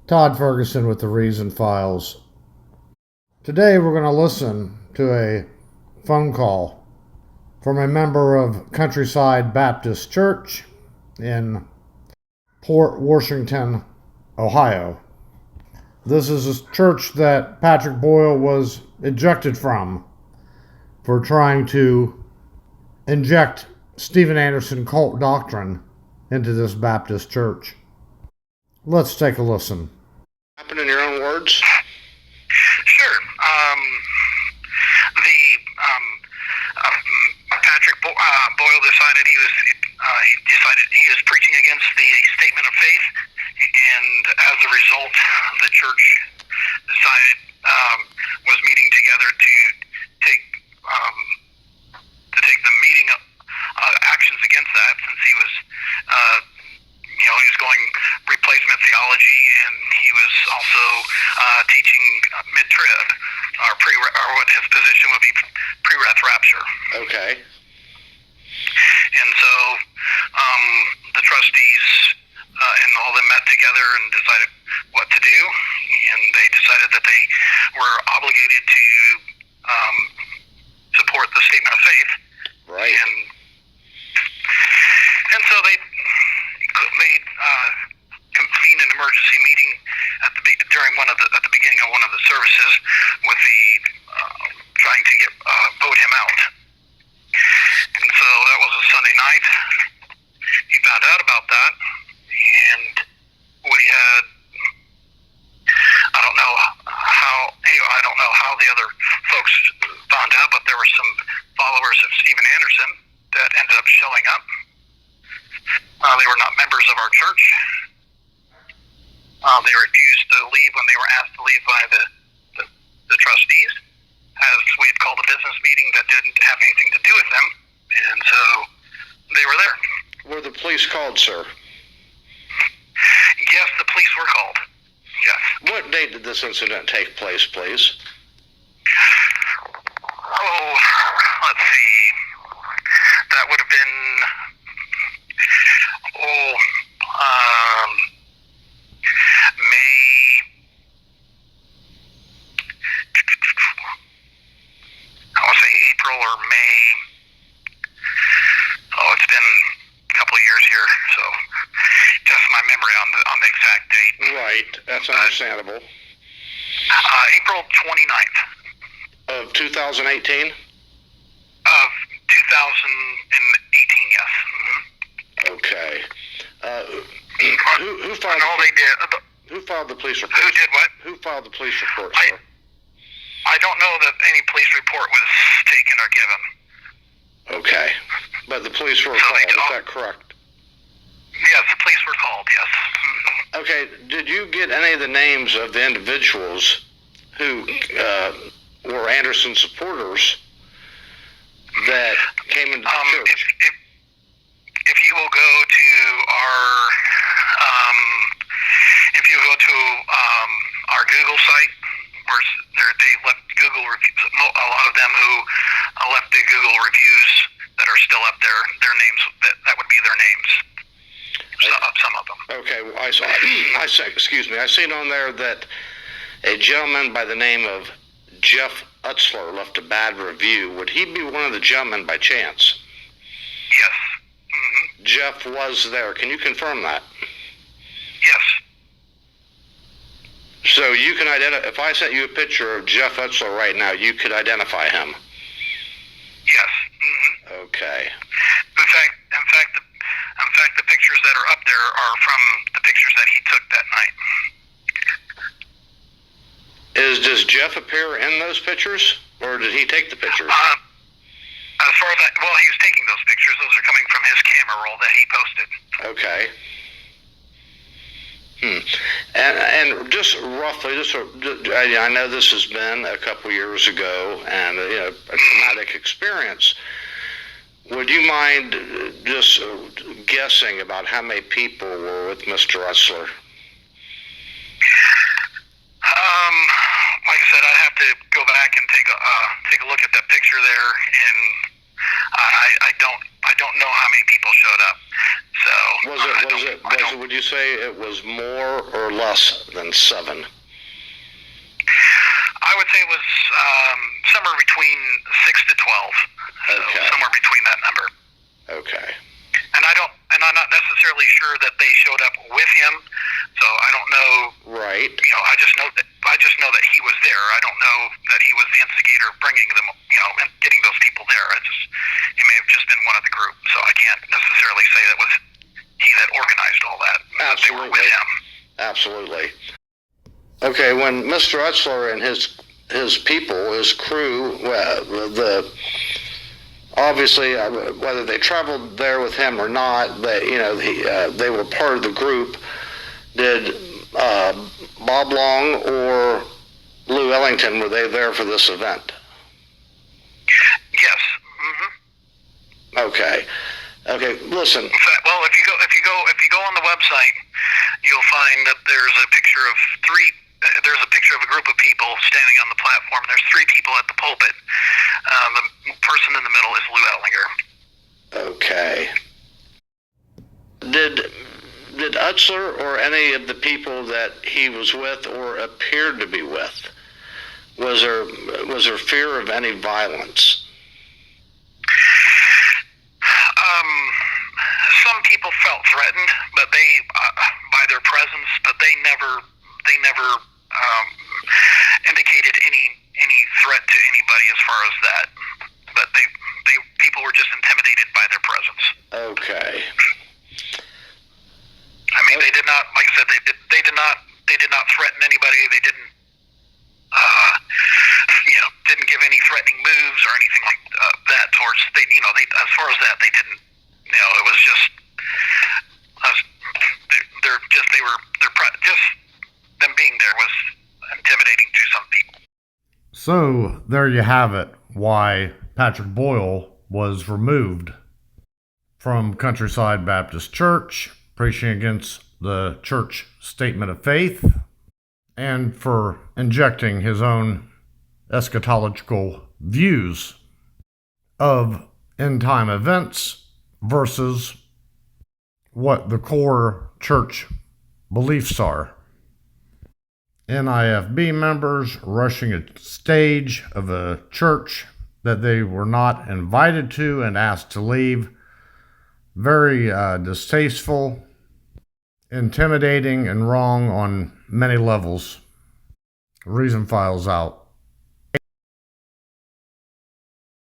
Todd Ferguson with the Reason Files. Today we're going to listen to a phone call from a member of Countryside Baptist Church in Port Washington, Ohio. This is a church that Patrick Boyle was ejected from for trying to inject Steven Anderson cult doctrine into this Baptist church. Let's take a listen. Happen in your own words? Sure. Patrick Boyle decided he was preaching against the statement of faith, and as a result, the church decided was meeting together to take the meeting actions against that, since he was he was going replacement theology, and he was also teaching mid-trib, or what his position would be pre-wrath rapture. Okay. And so the trustees and all them met together and decided what to do, and they decided that they were obligated to support the statement of faith. Right. And so they convened an emergency meeting at the beginning of one of the services with the trying to vote him out. And so that was a Sunday night. He found out about that, and we had I don't know how the other folks found out, but there were some followers of Steven Anderson that ended up showing up. They were not members of our church. They refused to leave when they were asked to leave by the trustees, as we had called a business meeting that didn't have anything to do with them, and so they were there. Were the police called, sir? Yes, the police were called. Yes. What date did this incident take place, please? Oh, let's see. That would have been April or May. It's been a couple of years here, so just my memory on the exact date. Right, that's understandable. April 29th. Of 2018? Of 2018, yes. Mm-hmm. Okay. Who filed? No, they did. Who filed the police report? Who did what? Who filed the police report, sir? I don't know that any police report was taken or given. Okay. But the police were called, is that correct? Yes, the police were called, yes. Mm-hmm. Okay, did you get any of the names of the individuals who were Anderson supporters that came into the church? If you will go to our Google site, where they left Google reviews, a lot of them who left the Google reviews that are still up there, their names, that would be their names. Some of them. Okay, well, I seen on there that a gentleman by the name of Jeff Utzler left a bad review. Would he be one of the gentlemen by chance? Yes. Mm-hmm. Jeff was there. Can you confirm that? Yes. So you can identify, if I sent you a picture of Jeff Utzler right now, you could identify him? Yes. Mm-hmm. Okay. In fact, the pictures that are up there are from the pictures that he took that night. Does Jeff appear in those pictures, or did he take the pictures? As far as he was taking those pictures. Those are coming from his camera roll that he posted. Okay. And just roughly, I know this has been a couple years ago, and a traumatic experience. Would you mind just guessing about how many people were with Mr. Utzler? Like I said, I'd have to go back and take a look at that picture there, and I don't know how many people showed up. So would you you say it was more or less than 7? I would say it was somewhere between 6 to 12. Okay. So somewhere between that number. Okay. And I'm not necessarily sure that they showed up with him. So I don't know. Right. I just know that he was there. I don't know that he was the instigator bringing them, and getting those people there. He may have just been one of the group. So I can't necessarily say that was he that organized all that. Absolutely. They were with him. Absolutely. Okay, when Mr. Utzler and his people, his crew, obviously, whether they traveled there with him or not, they were part of the group. Did Bob Long or Lou Ellington, were they there for this event? Yes. Mm-hmm. Okay. Listen. In fact, well, if you go on the website, you'll find that there's a picture of a group of people standing on the platform. There's 3 people at the pulpit. The person in the middle is Lou Ellinger. Okay. Did Utzler or any of the people that he was with or appeared to be with, was there fear of any violence? Some people felt threatened, but by their presence, but they never indicated any threat to anybody as far as that. But people were just intimidated by their presence. Okay. I mean, they did not, like I said, they did not threaten anybody. They didn't give any threatening moves or anything like that towards as far as that, they didn't. It was just just them being there was intimidating to some people. So there you have it, why Patrick Boyle was removed from Countryside Baptist Church, preaching against the church statement of faith, and for injecting his own eschatological views of end-time events versus what the core church beliefs are. NIFB members rushing a stage of a church that they were not invited to and asked to leave. Very distasteful, intimidating, and wrong on many levels. Reason files out.